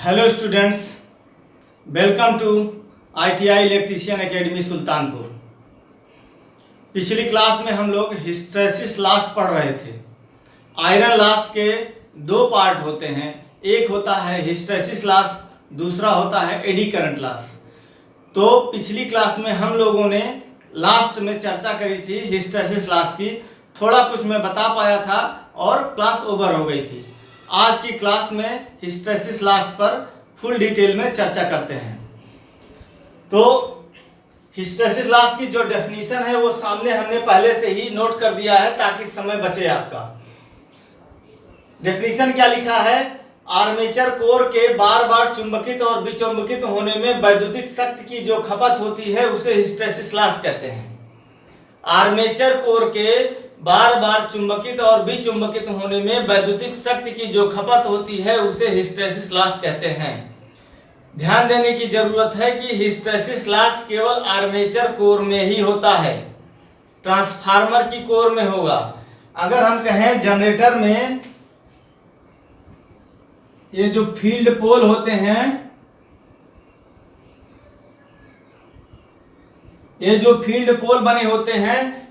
Hello students, welcome to ITI electrician academy Sultanpur. पिछली class में हम लोग हिस्टैसिस लॉस पढ़ रहे थे। आयरन लॉस के दो पार्ट होते हैं, एक होता है हिस्टैसिस लॉस, दूसरा होता है एडी करंट लॉस। तो पिछली क्लास में हम लोगों ने लास्ट में चर्चा करी थी हिस्टैसिस लॉस की, थोड़ा कुछ मैं बता पाया था और क्लास ओवर हो गई थी। आज की क्लास में हिस्टैसिस लॉस पर फुल डिटेल में चर्चा करते हैं। तो हिस्टैसिस लॉस की जो डेफिनेशन है वो सामने हमने पहले से ही नोट कर दिया है ताकि समय बचे आपका। डेफिनेशन क्या लिखा है? आर्मेचर कोर के बार बार चुंबकित और विचुंबकित होने में वैद्युतिक शक्ति की जो खपत होती है उसे हिस्टैसिस लॉस कहते हैं। आर्मेचर कोर के बार बार चुंबकित और विचुंबकित होने में वैद्युतिक शक्ति की जो खपत होती है उसे हिस्टैसिस लॉस कहते हैं। ध्यान देने की जरूरत है कि हिस्टैसिस लॉस केवल आर्मेचर कोर में ही होता है, ट्रांसफार्मर की कोर में होगा। अगर हम कहें जनरेटर में ये जो फील्ड पोल होते हैं, ये जो फील्ड पोल बने होते हैं,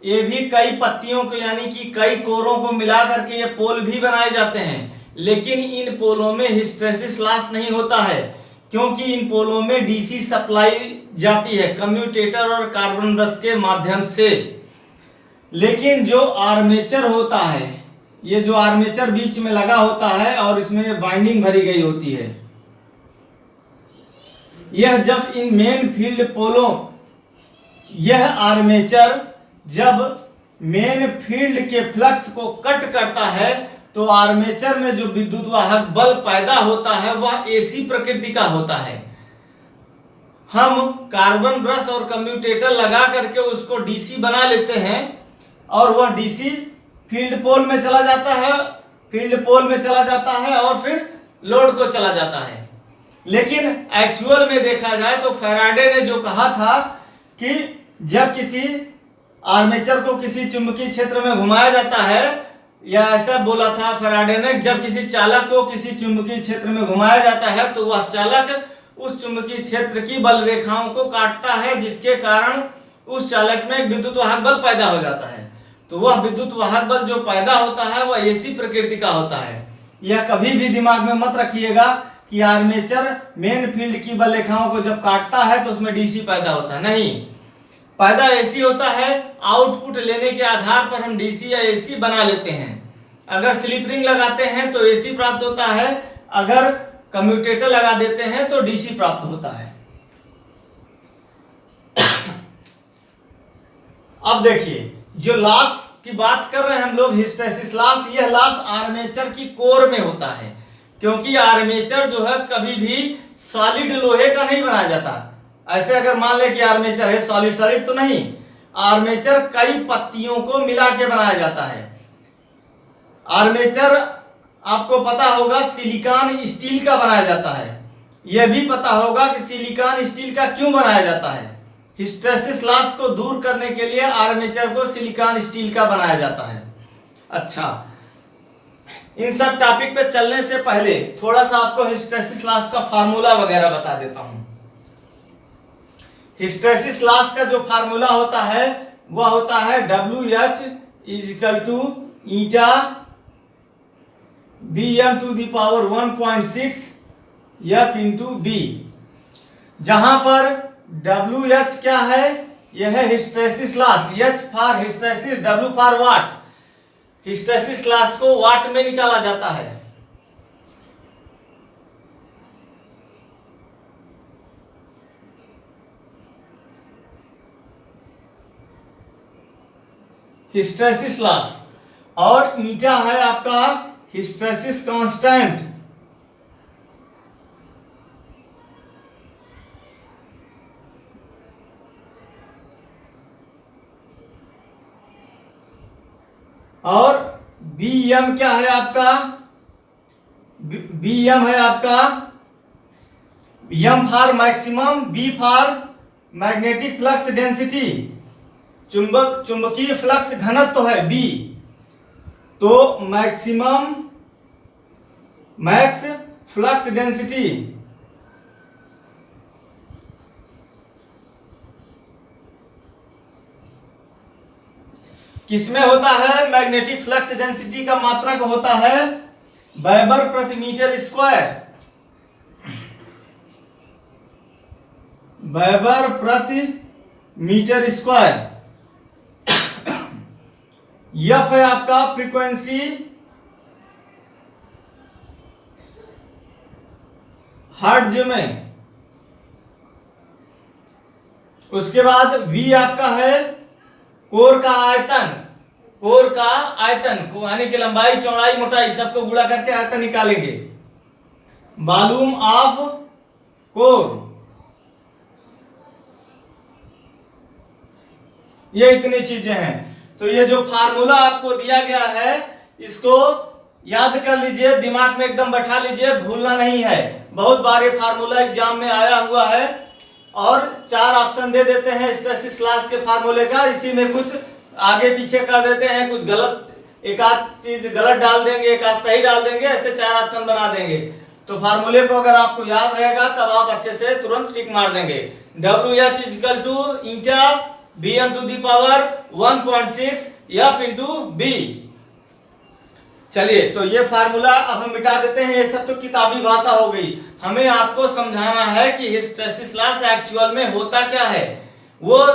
ये भी कई पत्तियों को यानी कि कई कोरों को मिला करके ये पोल भी बनाए जाते हैं। लेकिन इन पोलों में हिस्टैसिस लॉस नहीं होता है क्योंकि इन पोलों में डीसी सप्लाई जाती है कम्यूटेटर और कार्बन ब्रश के माध्यम से। लेकिन जो आर्मेचर होता है, ये जो आर्मेचर बीच में लगा होता है और इसमें वाइंडिंग भरी गई होती है, यह जब इन मेन फील्ड पोलों, यह आर्मेचर जब मेन फील्ड के फ्लक्स को कट करता है तो आर्मेचर में जो विद्युत वाहक बल पैदा होता है वह एसी प्रकृति का होता है। हम कार्बन ब्रश और कम्यूटेटर लगा करके उसको डीसी बना लेते हैं और वह डीसी फील्ड पोल में चला जाता है, और फिर लोड को चला जाता है। लेकिन एक्चुअल में देखा जाए तो फैराडे ने जो कहा था कि जब किसी आर्मेचर को किसी चुंबकीय क्षेत्र में घुमाया जाता है, या ऐसा बोला था फैराडे ने, जब किसी चालक को किसी चुंबकीय क्षेत्र में घुमाया जाता है तो वह चालक उस चुंबकीय क्षेत्र की बल रेखाओं को काटता है, जिसके कारण उस चालक में एक विद्युत वाहक बल पैदा हो जाता है। तो वह विद्युत वाहक बल जो पैदा होता है वह एसी प्रकृति का होता है। यह कभी भी दिमाग में मत रखिएगा कि आर्मेचर मेन फील्ड की बल रेखाओं को जब काटता है तो उसमें डीसी पैदा होता है। नहीं, पैदा एसी होता है। आउटपुट लेने के आधार पर हम डीसी या एसी बना लेते हैं। अगर स्लिप रिंग लगाते हैं तो एसी प्राप्त होता है, अगर कम्यूटेटर लगा देते हैं तो डीसी प्राप्त होता है। अब देखिए, जो लॉस की बात कर रहे हैं हम लोग हिस्टैसिस लॉस, यह लॉस आर्मेचर की कोर में होता है क्योंकि आर्मेचर जो है कभी भी सॉलिड लोहे का नहीं बनाया जाता। ऐसे अगर मान ले कि आर्मेचर है सॉलिड तो नहीं, आर्मेचर कई पत्तियों को मिला के बनाया जाता है। आर्मेचर आपको पता होगा सिलिकॉन स्टील का बनाया जाता है। यह भी पता होगा कि सिलिकॉन स्टील का क्यों बनाया जाता है। हिस्टैसिस लॉस को दूर करने के लिए आर्मेचर को सिलिकॉन स्टील का बनाया जाता है। अच्छा, इन सब टॉपिक पे चलने से पहले थोड़ा सा आपको हिस्टैसिस लॉस का फार्मूला वगैरह बता देता हूं। हिस्टैसिस लॉस का जो फार्मूला होता है वह होता है WH = ईटा Bm⁴ 1.6 F/B, जहां पर WH क्या है? यह है hysteresis loss. H for hysteresis, W for watt. Hysteresis loss को वाट में निकाला जाता है। हिस्टैसिस लॉस, और ईटा है आपका हिस्टैसिस कांस्टेंट। और Bm क्या है आपका? Bm है आपका M for maximum, B for magnetic flux density, चुंबकीय फ्लक्स घनत्व है B। तो मैक्सिमम मैक्स फ्लक्स डेंसिटी किसमें होता है? मैग्नेटिक फ्लक्स डेंसिटी का मात्रक होता है वेबर प्रति मीटर स्क्वायर। वेबर प्रति मीटर स्क्वायर। एफ है आपका फ्रीक्वेंसी हर्ट्ज में। उसके बाद वी आपका है कोर का आयतन। कोर का आयतन को यानी कि लंबाई चौड़ाई मोटाई सबको गुणा करके आयतन निकालेंगे। वॉल्यूम ऑफ कोर, ये इतनी चीजें हैं। तो ये जो फार्मूला आपको दिया गया है इसको याद कर लीजिए, दिमाग में एकदम बैठा लीजिए, भूलना नहीं है। बहुत बार ये फार्मूला एग्जाम में आया हुआ है और 4 ऑप्शन दे देते हैं हिस्टैरिसीस लॉस के फार्मूले का। इसी में कुछ आगे पीछे कर देते हैं, कुछ गलत, एक आध चीज गलत डाल देंगे, एक आध सही डाल देंगे, ऐसे 4 ऑप्शन बना देंगे। तो फार्मूले को अगर आपको याद रहेगा तब आप अच्छे से तुरंत टिक मार देंगे। WH equal to eta Bm to the power 1.6 F into B. चलिए, तो ये फार्मूला अब हम मिटा देते हैं। ये सब तो किताबी भाषा हो गई। हमें आपको समझाना है कि हिस्टैरिसीस लॉस एक्चुअल में होता क्या है। वो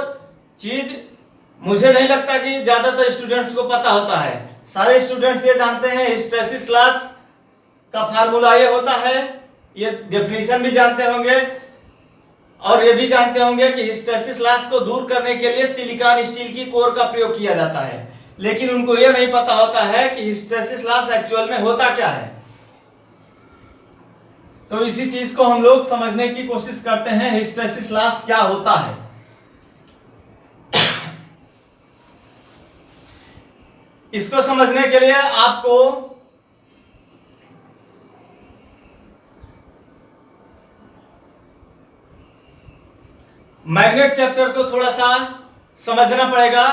चीज मुझे नहीं लगता कि ज्यादातर स्टूडेंट्स को पता होता है। सारे स्टूडेंट्स ये जानते हैं हिस्टैरिसीस लॉस का फार्मूला ये होता है, ये डेफिनेशन भी जानते होंगे और ये भी जानते होंगे कि हिस्टैरिसीस लॉस को दूर करने के लिए सिलिकॉन स्टील की कोर का प्रयोग किया जाता है। लेकिन उनको यह नहीं पता होता है कि हिस्टैरिसीस लॉस एक्चुअल में होता क्या है। तो इसी चीज को हम लोग समझने की कोशिश करते हैं, हिस्टैरिसीस लॉस क्या होता है। इसको समझने के लिए आपको मैग्नेट चैप्टर को थोड़ा सा समझना पड़ेगा।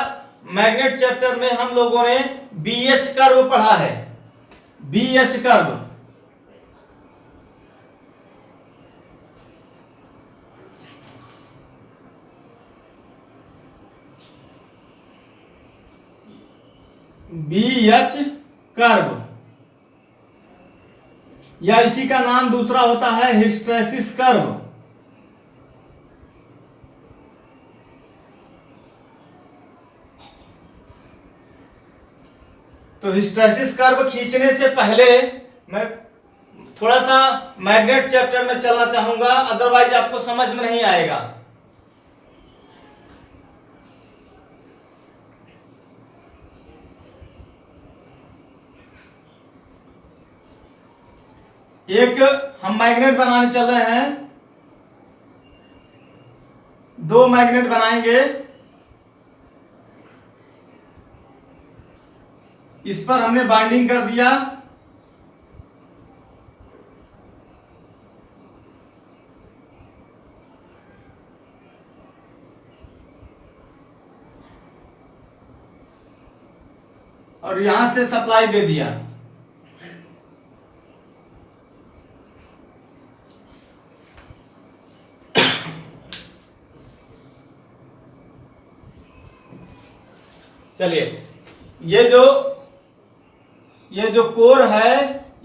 मैग्नेट चैप्टर में हम लोगों ने BH कर्व पढ़ा है। BH कर्व, BH कर्व, या इसी का नाम दूसरा होता है हिस्टैरिसीस कर्व। तो हिस्टैरिसीस कर्व खींचने से पहले मैं थोड़ा सा मैग्नेट चैप्टर में चलना चाहूंगा, अदरवाइज आपको समझ में नहीं आएगा। एक हम मैग्नेट बनाने चल रहे हैं, 2 मैग्नेट बनाएंगे। इस पर हमने बाइंडिंग कर दिया। और यहां से सप्लाई दे दिया। चलिए, ये जो कोर है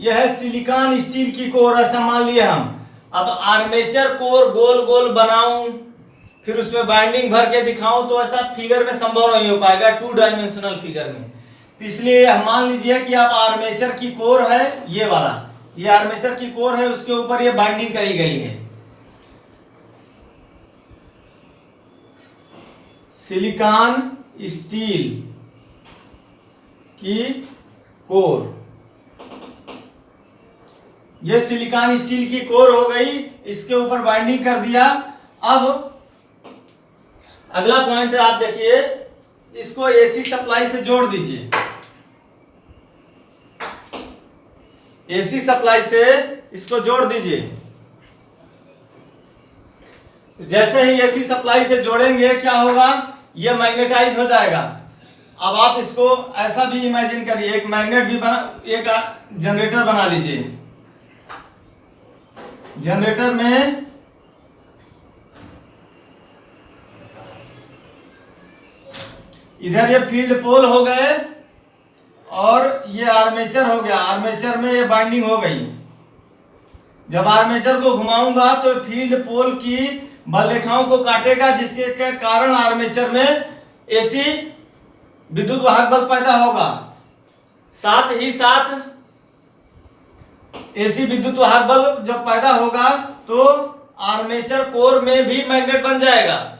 यह है सिलिकॉन स्टील की कोर, ऐसा मान लिए हम। अब आर्मेचर कोर गोल गोल बनाऊं फिर उसमें बाइंडिंग भर के दिखाऊं तो ऐसा फिगर में संभव नहीं हो पाएगा, 2 डायमेंशनल फिगर में। तो इसलिए मान लीजिए कि आप आर्मेचर की कोर है, ये वाला, ये आर्मेचर की कोर है, उसके ऊपर ये बाइंडिंग करी गई है सिलिकॉन स्टील की कोर। ये सिलिकॉन स्टील की कोर हो गई, इसके ऊपर बाइंडिंग कर दिया। अब अगला पॉइंट आप देखिए, इसको एसी सप्लाई से जोड़ दीजिए। एसी सप्लाई से इसको जोड़ दीजिए। जैसे ही एसी सप्लाई से जोड़ेंगे क्या होगा, ये मैग्नेटाइज हो जाएगा। अब आप इसको ऐसा भी इमेजिन करिए, एक मैग्नेट भी बना, एक जनरेटर बना लीजिए। जनरेटर में इधर ये फील्ड पोल हो गए और ये आर्मेचर हो गया। आर्मेचर में ये बाइंडिंग हो गई। जब आर्मेचर को घुमाऊंगा तो फील्ड पोल की बल रेखाओं को काटेगा, जिसके कारण आर्मेचर में एसी विद्युत वाहक बल पैदा होगा। साथ ही साथ एसी विद्युत वाहक बल जब पैदा होगा तो आर्मेचर कोर में भी मैग्नेट बन जाएगा।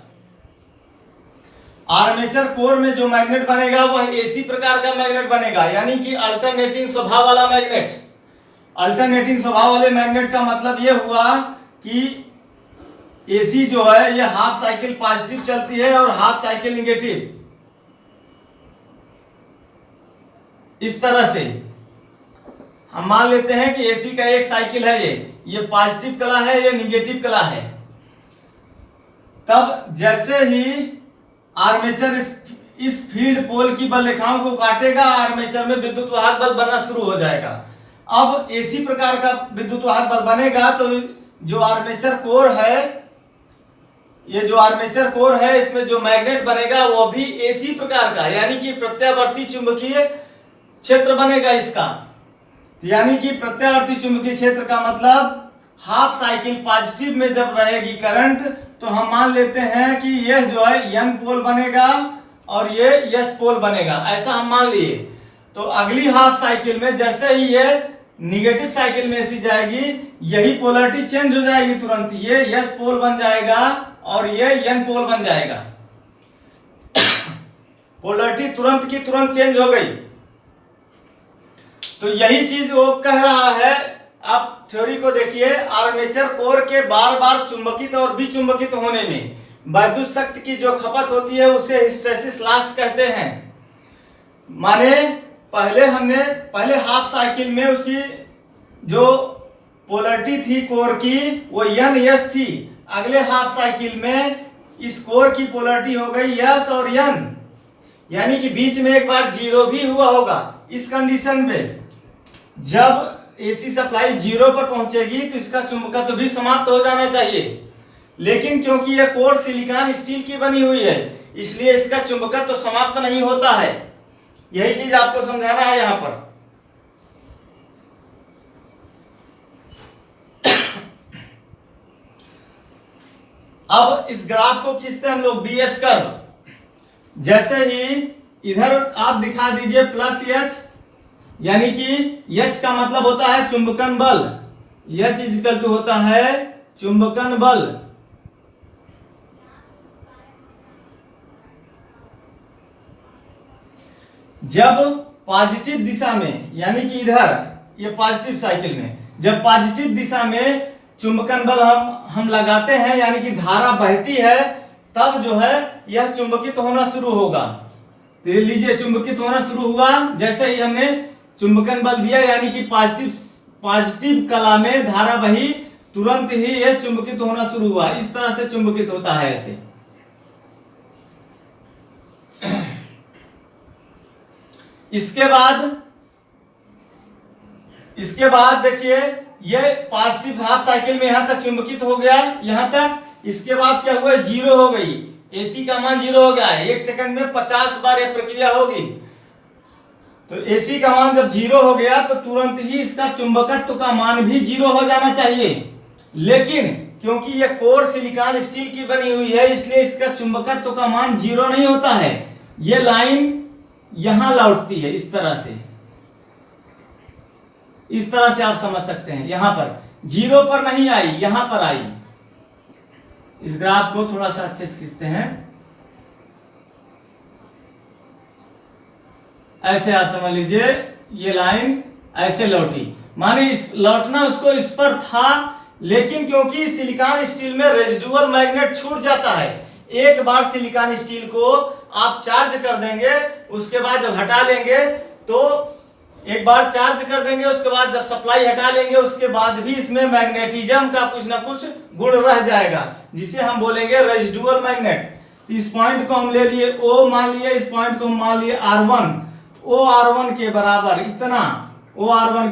आर्मेचर कोर में जो मैग्नेट बनेगा वह एसी प्रकार का मैग्नेट बनेगा, यानी कि अल्टरनेटिंग स्वभाव वाला मैग्नेट। अल्टरनेटिंग स्वभाव वाले मैग्नेट का मतलब यह हुआ कि एसी जो है यह हाफ साइकिल पॉजिटिव चलती है और हाफ साइकिल निगेटिव। इस तरह से हम मान लेते हैं कि एसी का एक साइकिल है, ये पॉजिटिव कला है, ये निगेटिव कला है। तब जैसे ही आर्मेचर इस फील्ड पोल की बल रेखाओं को काटेगा, आर्मेचर में विद्युत वाहक बल बनना शुरू हो जाएगा। अब एसी प्रकार का विद्युत वाहक बल बनेगा तो जो आर्मेचर कोर है, ये जो आर्मेचर कोर है इसमें जो मैग्नेट बनेगा वो भी एसी प्रकार का, यानी कि प्रत्यावर्ती चुंबकीय क्षेत्र बनेगा इसका। यानी कि प्रत्यावर्ती चुंबकीय क्षेत्र का मतलब हाफ साइकिल पॉजिटिव में जब रहेगी करंट तो हम मान लेते हैं कि यह जो है एन पोल बनेगा और ये एस पोल बनेगा, ऐसा हम मान लिए। तो अगली हाफ साइकिल में जैसे ही ये निगेटिव साइकिल में ऐसी जाएगी, यही पोलरिटी चेंज हो जाएगी तुरंत। ये एस पोल बन जाएगा और ये एन पोल बन जाएगा। पोलरिटी तुरंत की तुरंत चेंज हो गई। तो यही चीज वो कह रहा है। आप थ्योरी को देखिए, आर्मेचर कोर के बार बार चुंबकित और विचुंबकित होने में विद्युत शक्ति की जो खपत होती है उसे हिस्टैरिसीस लॉस कहते हैं। माने पहले हाफ साइकिल में उसकी जो पोलरिटी थी कोर की वो एन एस थी। अगले हाफ साइकिल में इस कोर की पोलरिटी हो गई एस और एन, यानी कि बीच में एक बार जीरो भी हुआ होगा। इस कंडीशन में जब एसी सप्लाई जीरो पर पहुंचेगी तो इसका चुंबकत्व भी समाप्त हो जाना चाहिए। लेकिन क्योंकि यह कोर सिलिकॉन स्टील की बनी हुई है इसलिए इसका चुंबकत्व समाप्त नहीं होता है। यही चीज आपको समझाना है यहां पर। अब इस ग्राफ को खींचते हैं हम लोग BH कर्व। जैसे ही इधर आप दिखा दीजिए प्लस एच, यानी कि एच का मतलब होता है चुंबकन बल। एच इक्वल टू होता है चुंबकन बल। जब पॉजिटिव दिशा में, यानी कि इधर ये पॉजिटिव साइकिल में जब पॉजिटिव दिशा में चुंबकन बल हम लगाते हैं, यानी कि धारा बहती है, तब जो है यह चुंबकित होना शुरू होगा। तो लीजिए चुंबकित होना शुरू हुआ जैसे ही हमने चुंबकन बल दिया, यानी कि पॉजिटिव कला में धारा बही, तुरंत ही यह चुंबकित होना शुरू हुआ। इस तरह से चुंबकित होता है ऐसे। इसके बाद देखिए ये पॉजिटिव हाफ साइकिल में यहां तक चुंबकित हो गया, यहां तक। इसके बाद क्या हुआ, जीरो हो गई। एसी का मान जीरो हो गया। 1 सेकंड में 50 बार यह प्रक्रिया होगी। तो एसी का मान जब जीरो हो गया तो तुरंत ही इसका चुंबकत्व का मान भी जीरो हो जाना चाहिए। लेकिन क्योंकि यह कोर सिलिकॉन स्टील की बनी हुई है इसलिए इसका चुंबकत्व का मान जीरो नहीं होता है। यह लाइन यहां लौटती है इस तरह से। इस तरह से आप समझ सकते हैं। यहां पर जीरो पर नहीं आई, यहां पर आई। इस ग्राफ को थोड़ा सा अच्छे से खींचते हैं। ऐसे आप समझ लीजिए ये लाइन ऐसे लौटी, माने इस लौटना उसको इस पर था, लेकिन क्योंकि सिलिकॉन स्टील में रेजिडुअल मैग्नेट छूट जाता है। एक बार सिलिकॉन स्टील को आप चार्ज कर देंगे, उसके बाद जब हटा लेंगे तो एक बार चार्ज कर देंगे, उसके बाद जब सप्लाई हटा लेंगे उसके बाद भी इसमें मैग्नेटिज्म का कुछ ना कुछ गुण रह जाएगा, जिसे हम बोलेंगे रेजिडुअल मैग्नेट। तो इस पॉइंट को हम ले लिए O मान लिए, इस पॉइंट को हम मान लिए R1। OR1 के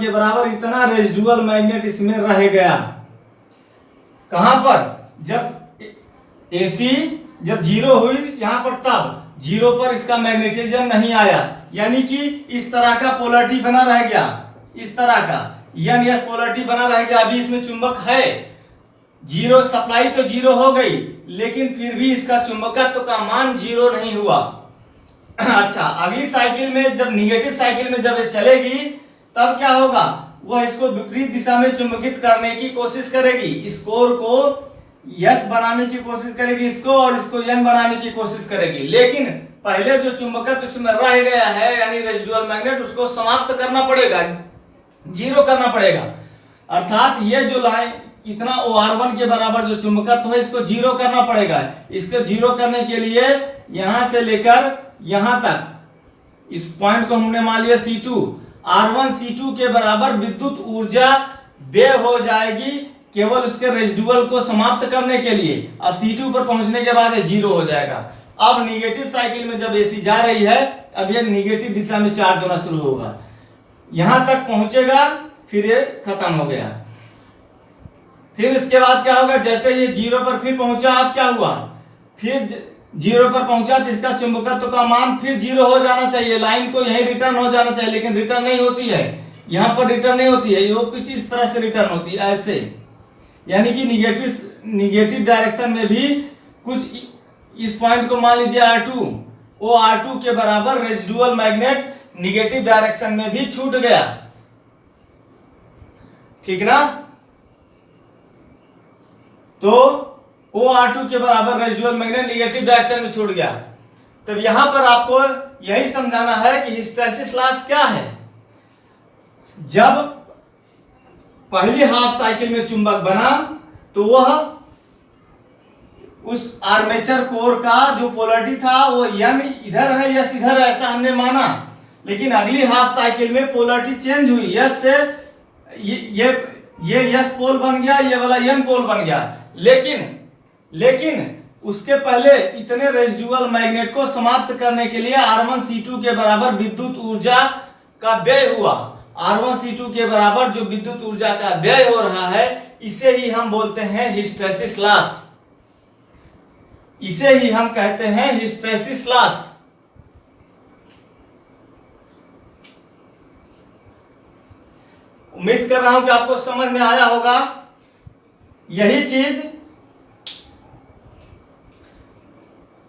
बराबर इतना रेजिडुअल मैग्नेट इसमें रह गया। कहां पर, जब एसी जब जीरो हुई यहां पर, तब जीरो पर इसका मैग्नेटिज्म नहीं आया, यानी कि इस तरह का पोलरिटी बना रह गया, इस तरह का एन एस पोलरिटी बना रह गया। अभी इसमें चुंबक है, जीरो सप्लाई तो जीरो हो गई, लेकिन फिर भी इसका चुंबकत्व का मान जीरो नहीं हुआ। अच्छा, अगली साइकिल में जब निगेटिव साइकिल में जब ये चलेगी तब क्या होगा, वह इसको विपरीत दिशा में चुंबकित करने की कोशिश करेगी, इस कोर को यस बनाने की कोशिश करेगी इसको, और इसको यन बनाने की कोशिश करेगी। लेकिन पहले जो चुंबकत्व उसमें रह गया है यानी रेसिडुअल मैग्नेट, उसको समाप्त करना पड़ेगा, जीरो करना पड़ेगा। अर्थात ये जो लाइन इतना OR1 के बराबर जो चुंबकत्व है इसको जीरो करना पड़ेगा। इसको जीरो करने के लिए यहां से लेकर यहां तक इस पॉइंट को हमने मान लिया C2, R1 C2 के बराबर विद्युत ऊर्जा व्यय हो जाएगी केवल उसके रेसिडुअल को समाप्त करने के लिए। अब C2 पर पहुंचने के बाद ये जीरो हो जाएगा। अब निगेटिव साइकिल में जब AC जा रही है, अब ये निगेटिव दिशा में चार्ज होना शुरू होगा, यहां तक पहुंचेगा, फिर ये खत्म हो गया। फिर इसके बाद क्या होगा, जैसे ये जीरो पर फिर पहुंचा, अब क्या हुआ, फिर जीरो पर पहुंचा तो इसका चुंबकत्व का मान फिर जीरो हो जाना चाहिए, लाइन को यही रिटर्न हो जाना चाहिए, लेकिन रिटर्न नहीं होती है, यहां पर रिटर्न नहीं होती है, वो कुछ इस तरह से रिटर्न होती है, ऐसे, यानी कि निगेटिव डायरेक्शन में भी कुछ इस पॉइंट को मान लीजिए R2, वो R2 के बराबर रेसिडुअल मैग्नेट निगेटिव डायरेक्शन में भी छूट गया, ठीक ना। तो OR2 के बराबर रेसिडुअल मैग्नेट निगेटिव डायरेक्शन में छूट गया। तब यहां पर आपको यही समझाना है कि हिस्टैरिसीस लॉस क्या है। जब पहली हाफ साइकिल में चुंबक बना तो वह उस आर्मेचर कोर का जो पोलरिटी था वो N इधर है, S इधर है, ऐसा हमने माना। लेकिन अगली हाफ साइकिल में पोलरिटी चेंज हुई, S से ये S पोल बन गया, ये वाला N पोल बन गया। लेकिन उसके पहले इतने रेसिडुअल मैग्नेट को समाप्त करने के लिए R1 C2 के बराबर विद्युत ऊर्जा का व्यय हुआ। R1 C2 के बराबर जो विद्युत ऊर्जा का व्यय हो रहा है, इसे ही हम बोलते हैं हिस्टैरिसीस लॉस, इसे ही हम कहते हैं हिस्टैरिसीस लॉस। उम्मीद कर रहा हूं कि आपको समझ में आया होगा। यही चीज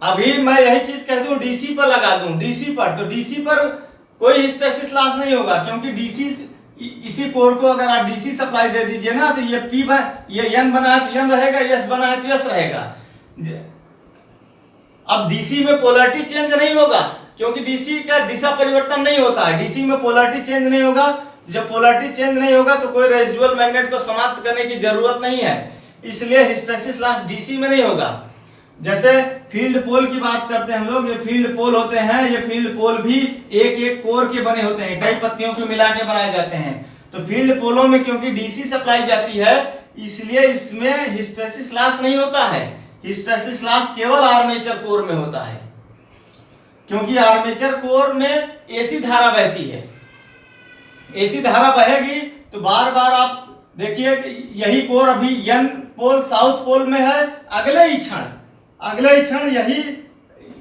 अभी मैं यही चीज कह दूं, डीसी पर लगा दूं, डीसी पर, तो डीसी पर कोई हिस्टैरिसीस लॉस नहीं होगा, क्योंकि डीसी इसी कोर को अगर आप डीसी सप्लाई दे दीजिए ना, तो ये P ये N बना है तो N रहेगा, S बना है तो S रहेगा। अब डीसी में पोलरिटी चेंज नहीं होगा, क्योंकि डीसी का दिशा परिवर्तन नहीं होता है, डीसी में पोलरिटी चेंज नहीं होगा। जब पोलरिटी चेंज नहीं होगा तो कोई रेसिडुअल मैग्नेट को समाप्त करने की जरूरत नहीं है, इसलिए हिस्टैरिसीस लॉस डीसी में नहीं होगा। जैसे फील्ड पोल की बात करते हैं हम लोग, ये फील्ड पोल होते हैं, ये फील्ड पोल भी एक एक कोर के बने होते हैं, कई पत्तियों को मिला के बनाए जाते हैं। तो फील्ड पोलों में क्योंकि डीसी सप्लाई जाती है, इसलिए इसमें हिस्टैरिसीस लॉस नहीं होता है। हिस्टैरिसीस लॉस केवल आर्मेचर कोर में होता है, क्योंकि आर्मेचर कोर में एसी धारा बहती है। एसी धारा बहेगी तो बार बार आप देखिए कि यही कोर अभी N पोल साउथ पोल में है, अगले ही क्षण यही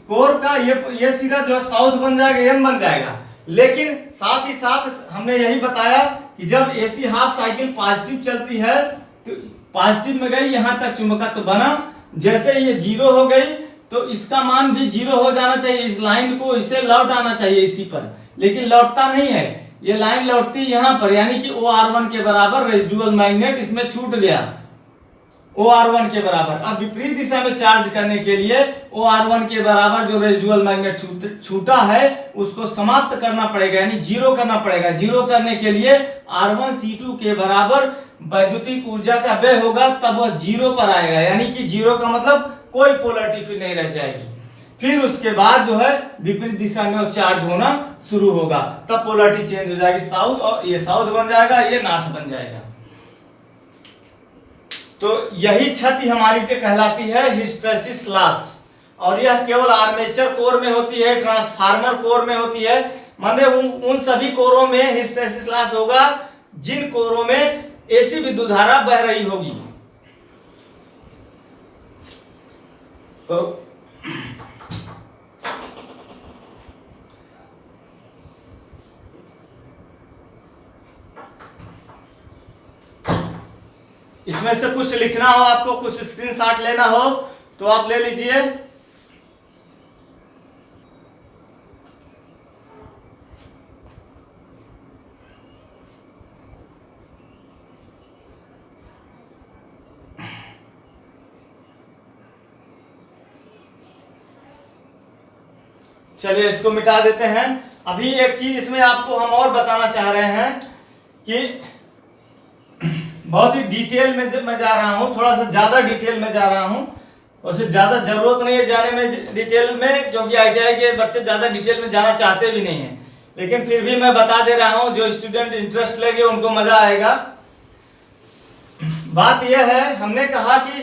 कोर का ये सिरा जो साउथ बन जाएगा, N बन जाएगा। लेकिन साथ ही साथ हमने यही बताया कि जब एसी हाफ साइकिल पॉजिटिव चलती है तो पॉजिटिव में गई, यहां तक चुंबकत्व बना, जैसे ये जीरो हो गई तो इसका मान भी जीरो हो जाना चाहिए, इस लाइन को इसे लौट आना चाहिए इसी पर, लेकिन लौटता नहीं है, ये लाइन लौटती यहां पर, यानी कि OR1 के बराबर रेसिडुअल मैग्नेट इसमें छूट गया, OR1 के बराबर। अब विपरीत दिशा में चार्ज करने के लिए OR1 के बराबर जो रेसिडुअल मैग्नेट छूटा है उसको समाप्त करना पड़ेगा, यानी जीरो करना पड़ेगा। जीरो करने के लिए R1 C2 के बराबर वैद्युतिक ऊर्जा का व्यय होगा, तब वह जीरो पर आएगा, यानी कि जीरो का मतलब कोई पोलरिटी फिर नहीं रह जाएगी। फिर उसके बाद जो है विपरीत दिशा में वो चार्ज होना शुरू होगा, तब पोलरिटी चेंज हो जाएगी साउथ, और ये साउथ बन जाएगा, ये नॉर्थ बन जाएगा। तो यही क्षति हमारी जो कहलाती है हिस्टैरिसीस लॉस, और यह केवल आर्मेचर कोर में होती है, ट्रांसफार्मर कोर में होती है, मतलब उन सभी कोरों में हिस्टैरिसीस लॉस होगा जिन कोरों में एसी विद्युत धारा बह रही होगी। तो इसमें से कुछ लिखना हो आपको, कुछ स्क्रीनशॉट लेना हो तो आप ले लीजिए। चलिए इसको मिटा देते हैं। अभी एक चीज इसमें आपको हम और बताना चाह रहे हैं कि बहुत ही डिटेल में जब मैं जा रहा हूं, थोड़ा सा ज्यादा डिटेल में जा रहा हूं, वैसे ज्यादा जरूरत नहीं है जाने में डिटेल में, क्योंकि आईटीआई के बच्चे ज्यादा डिटेल में जाना चाहते भी नहीं है, लेकिन फिर भी मैं बता दे रहा हूं, जो स्टूडेंट इंटरेस्ट लेंगे उनको मजा आएगा। बात यह है, हमने कहा कि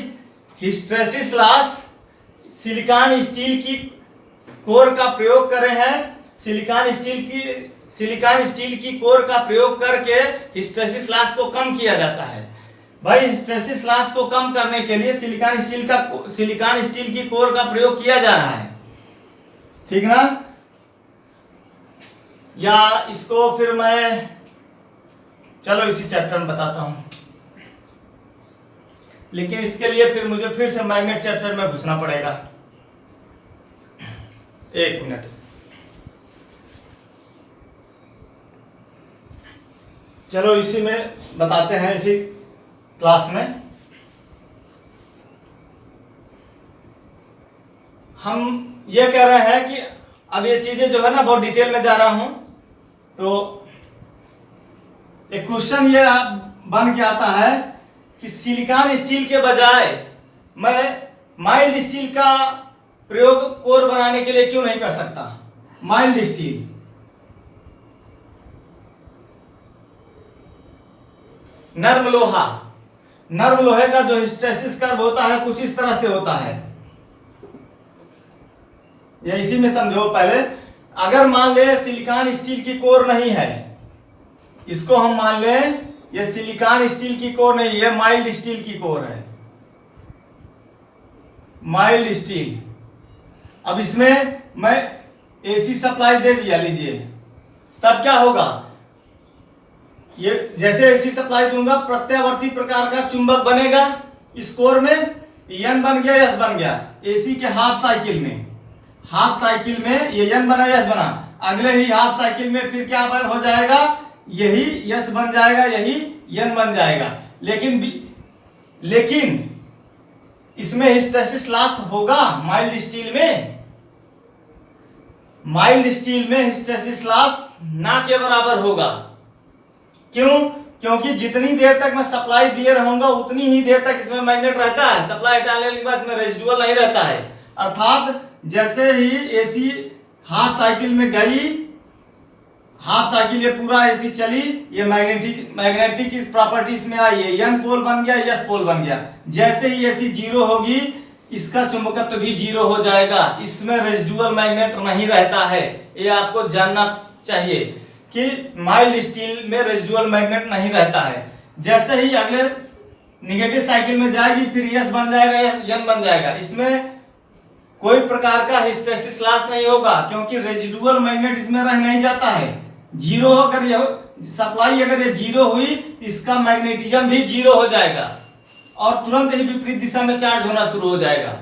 हिस्टैरिसीस लॉस सिलिकॉन स्टील की कोर का प्रयोग कर रहे हैं, सिलिकॉन स्टील की कोर का प्रयोग करके हिस्टैरिसीस लॉस को कम किया जाता है। भाई हिस्टैरिसीस लॉस को कम करने के लिए सिलिकॉन स्टील की कोर का प्रयोग किया जा रहा है, ठीक ना। या इसको फिर मैं चलो इसी चैप्टर में बताता हूं, लेकिन इसके लिए फिर मुझे फिर से मैग्नेट चैप्टर में घुसना पड़ेगा। एक मिनट, चलो इसी में बताते हैं, इसी क्लास में हम ये कह रहे हैं कि अब ये चीजें जो है ना बहुत डिटेल में जा रहा हूं, तो एक क्वेश्चन ये बन के आता है कि सिलिकॉन स्टील के बजाय मैं माइल्ड स्टील का प्रयोग कोर बनाने के लिए क्यों नहीं कर सकता। माइल्ड स्टील, नर्म लोहा, नर्म लोहे का जो हिस्टैरिसीस कर्व होता है कुछ इस तरह से होता है, या इसी में समझो पहले। अगर मान ले सिलिकॉन स्टील की कोर नहीं है, इसको हम मान लें ये सिलिकॉन स्टील की कोर नहीं, ये माइल्ड स्टील की कोर है, माइल्ड स्टील। अब इसमें मैं एसी सप्लाई दे दिया, लीजिए, तब क्या होगा, ये जैसे एसी सप्लाई दूंगा प्रत्यावर्ती प्रकार का चुंबक बनेगा इस कोर में, एन बन गया एस बन गया। एसी के हाफ साइकिल में ये एन बना एस बना, अगले ही हाफ साइकिल में फिर क्या हो जाएगा, यही एस बन जाएगा, यही एन बन जाएगा। लेकिन इसमें हिस्टैरिसीस लॉस होगा माइल्ड स्टील में। माइल्ड स्टील में हिस्टैरिसीस लॉस ना के बराबर होगा। क्यों? क्योंकि जितनी देर तक मैं सप्लाई दिए रहूंगा उतनी ही देर तक इसमें मैग्नेट रहता है, सप्लाई हटाने के बाद इसमें रेजिडुअल नहीं रहता है। अर्थात जैसे ही एसी हाफ साइकिल में गई, हाफ साइकिल ये पूरा एसी चली, ये मैग्नेटिक इस प्रॉपर्टीज में आई है, एन पोल बन गया, एस पोल बन गया। जैसे ही एसी जीरो होगी इसका चुंबकत्व भी जीरो हो जाएगा, इसमें रेजिडुअल मैग्नेट नहीं रहता है। ये आपको जानना चाहिए कि माइल्ड स्टील में रेजिडुअल मैग्नेट नहीं रहता है। जैसे ही अगले निगेटिव साइकिल में जाएगी फिर एस बन जाएगा, एन बन जाएगा, इसमें कोई प्रकार का हिस्टैरिसीस लॉस नहीं होगा, क्योंकि रेजिडुअल मैग्नेट इसमें रह नहीं जाता है। जीरो अगर ये सप्लाई अगर ये जीरो हुई, इसका मैग्नेटिज्म भी जीरो हो जाएगा और तुरंत ही विपरीत दिशा में चार्ज होना शुरू हो जाएगा।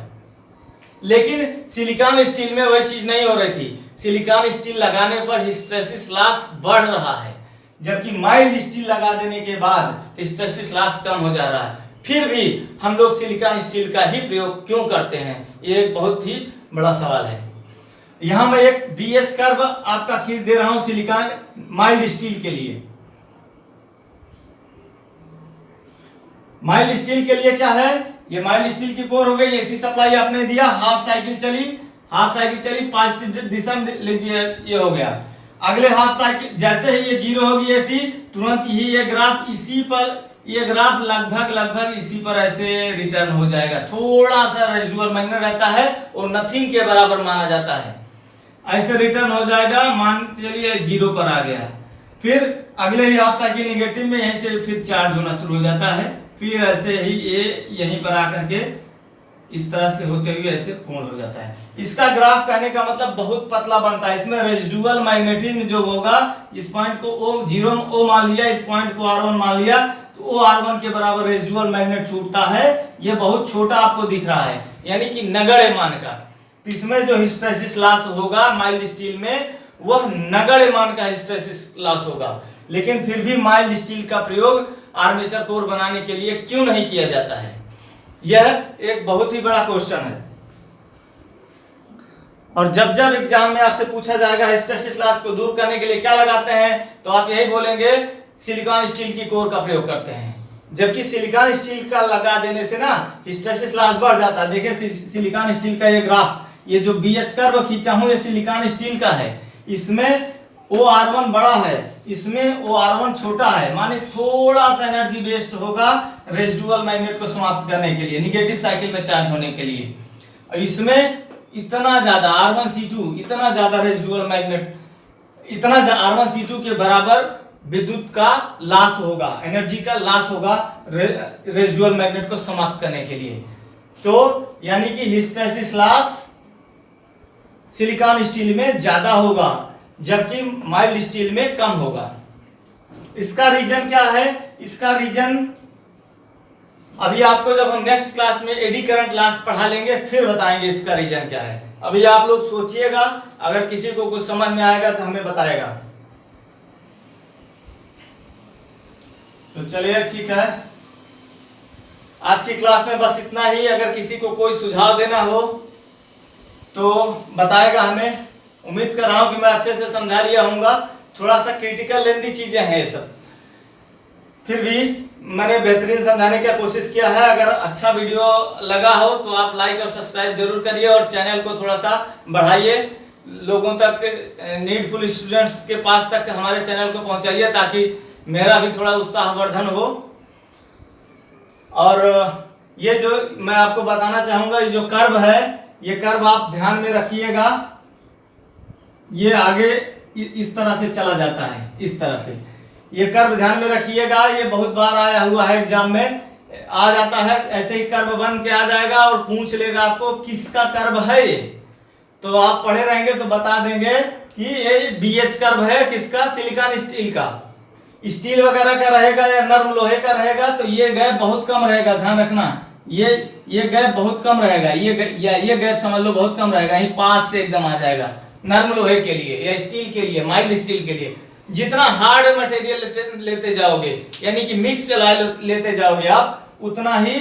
लेकिन सिलिकॉन स्टील में वह चीज नहीं हो रही थी। सिलिकॉन स्टील लगाने पर हिस्टैरिसीस लॉस बढ़ रहा है, जबकि माइल्ड स्टील लगा देने के बाद हिस्टैरिसीस लॉस कम हो जा रहा है। फिर भी हम लोग सिलिकॉन स्टील का ही प्रयोग क्यों करते हैं, ये एक बहुत ही बड़ा सवाल है। यहां मैं एक बीएच कर्व आपका खींच दे रहा हूं सिलिकॉन माइल्ड स्टील के लिए। माइल्ड स्टील के लिए क्या है, ये माइल्ड स्टील की कोर हो गई, एसी सप्लाई आपने दिया, हाफ साइकिल चली पॉजिटिव दिशा में लीजिए, ये हो गया। अगले हाफ साइकिल जैसे ही ये जीरो होगी एसी, तुरंत ही ये ग्राफ इसी पर, ये ग्राफ लगभग इसी पर ऐसे रिटर्न हो जाएगा। थोड़ा सा रेजिडुअल मैग्नेट रहता है और नथिंग के बराबर माना जाता है, ऐसे रिटर्न हो जाएगा। मान चलिए जीरो पर आ गया, फिर अगले ही हाफ साइकिल निगेटिव में यहीं से फिर चार्ज होना शुरू हो जाता है, फिर ऐसे ही ये यहीं पर आकर के इस तरह से होते हुए ऐसे पूर्ण हो जाता है। इसका ग्राफ कहने का मतलब बहुत पतला बनता है। इसमें रेजिडुअल मैग्नेटिज्म जो होगा, इस पॉइंट को O 0 O मान लिया, इस पॉइंट को R1 मान लिया, तो O R1 के बराबर रेजिडुअल मैग्नेट छूटता है। ये बहुत छोटा आपको दिख रहा है, यानी कि नगण्य मान का। तो इसमें जो हिस्टैरिसीस लॉस होगा माइल्ड स्टील में, वह नगण्य मान का हिस्टैरिसीस लॉस होगा। लेकिन फिर भी माइल्ड स्टील का प्रयोग आर्मेचर कोर बनाने के लिए क्यों नहीं किया जाता है, यह एक बहुत ही बड़ा क्वेश्चन है। और जब जब एग्जाम में आपसे पूछा जाएगा हिस्टैरिसीस लॉस को दूर करने के लिए क्या लगाते हैं, तो आप यही बोलेंगे सिलिकॉन स्टील की कोर का प्रयोग करते हैं। जबकि सिलिकॉन स्टील का लगा देने से ना हिस्टैरिसीस लॉस बढ़ जाता है। देखिए सिलिकॉन स्टील का ये ग्राफ, ये जो BH कर्व खींचा हूं, ये सिलिकॉन स्टील का है। इसमें OR1 बड़ा है, इसमें OR1 छोटा है, माने थोड़ा सा एनर्जी वेस्ट होगा रेजिडुअल मैग्नेट को समाप्त करने के लिए, निगेटिव साइकिल में चार्ज होने के लिए। इसमें इतना ज्यादा R1C2, इतना ज्यादा रेजिडुअल मैग्नेट, इतना R1C2 के बराबर विद्युत का लॉस होगा, एनर्जी का लॉस होगा रेजिडुअल मैग्नेट को समाप्त करने के लिए। तो यानी कि हिस्टैरिसीस लॉस सिलिकॉन स्टील में ज्यादा होगा, जबकि माइल्ड स्टील में कम होगा। इसका रीजन क्या है? इसका रीजन अभी आपको जब हम नेक्स्ट क्लास में एडी करंट लॉस पढ़ा लेंगे फिर बताएंगे इसका रीजन क्या है। अभी आप लोग सोचिएगा, अगर किसी को कुछ समझ में आएगा तो हमें बताएगा। तो चलिए ठीक है, आज की क्लास में बस इतना ही। अगर किसी को कोई सुझाव देना हो तो बताएगा हमें। उम्मीद कर रहा हूं कि मैं अच्छे से समझा लिया होऊंगा। थोड़ा सा क्रिटिकल लेंथी चीजें हैं ये सब, फिर भी मैंने बेहतरीन समझाने की कोशिश किया है। अगर अच्छा वीडियो लगा हो तो आप लाइक और सब्सक्राइब जरूर करिए और चैनल को थोड़ा सा बढ़ाइए, लोगों तक, नीडफुल स्टूडेंट्स के पास तक हमारे चैनल को पहुंचाइए, ताकि मेरा भी थोड़ा उत्साहवर्धन हो। और ये जो मैं आपको बताना चाहूंगा, ये जो कर्व है, ये कर्व आप ध्यान में रखिएगा। ये आगे इस तरह से चला जाता है, इस तरह से ये कर्व ध्यान में रखिएगा। ये बहुत बार आया हुआ है, एग्जाम में आ जाता है, ऐसे ही कर्व बन के आ जाएगा और पूछ लेगा आपको किसका कर्व है ये। तो आप पढ़े रहेंगे तो बता देंगे कि ये BH कर्व है, किसका? सिलिकॉन स्टील का। स्टील वगैरह का रहेगा या नर्म लोहे का रहेगा तो ये गैप बहुत कम रहेगा, ध्यान रखना। ये गैप बहुत कम रहेगा, ये गैप समझ लो बहुत कम रहेगा, यही पास से एकदम आ जाएगा। नर्म लोहे के लिए या स्टील के लिए, माइल्ड स्टील के लिए जितना हार्ड मटेरियल लेते जाओगे, यानी कि मिक्स एलॉय लेते जाओगे आप, उतना ही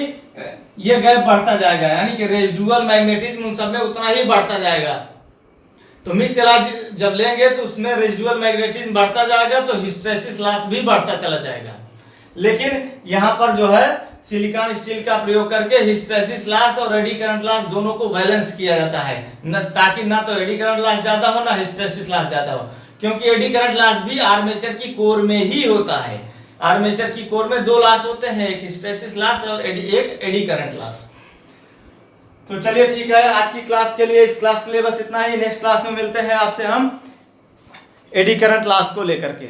ये गैप बढ़ता जाएगा, यानी कि रेजिडुअल मैग्नेटिज्म उन सब में उतना ही बढ़ता जाएगा। तो मिक्स एलॉय जब लेंगे तो उसमें रेजिडुअल मैग्नेटिज्म बढ़ता जाएगा, तो हिस्टैरिसीस लॉस भी बढ़ता चला जाएगा। लेकिन यहाँ पर जो है सिलिकॉन स्टील का प्रयोग करके हिस्टैरिसीस लॉस और एडी करंट लॉस दोनों को बैलेंस किया जाता है, ताकि ना तो एडी करंट लॉस ज्यादा हो ना हिस्टैरिसीस लॉस ज्यादा हो। क्योंकि एडी करंट लॉस भी आर्मेचर की कोर में ही होता है। आर्मेचर की कोर में दो लॉस होते हैं, एक हिस्टैरिसीस लॉस और एक एडी करंट लॉस। तो चलिए ठीक है, आज की क्लास के लिए, इस क्लास के लिए बस इतना ही। नेक्स्ट क्लास में मिलते हैं आपसे हम एडी करंट लॉस को लेकर के।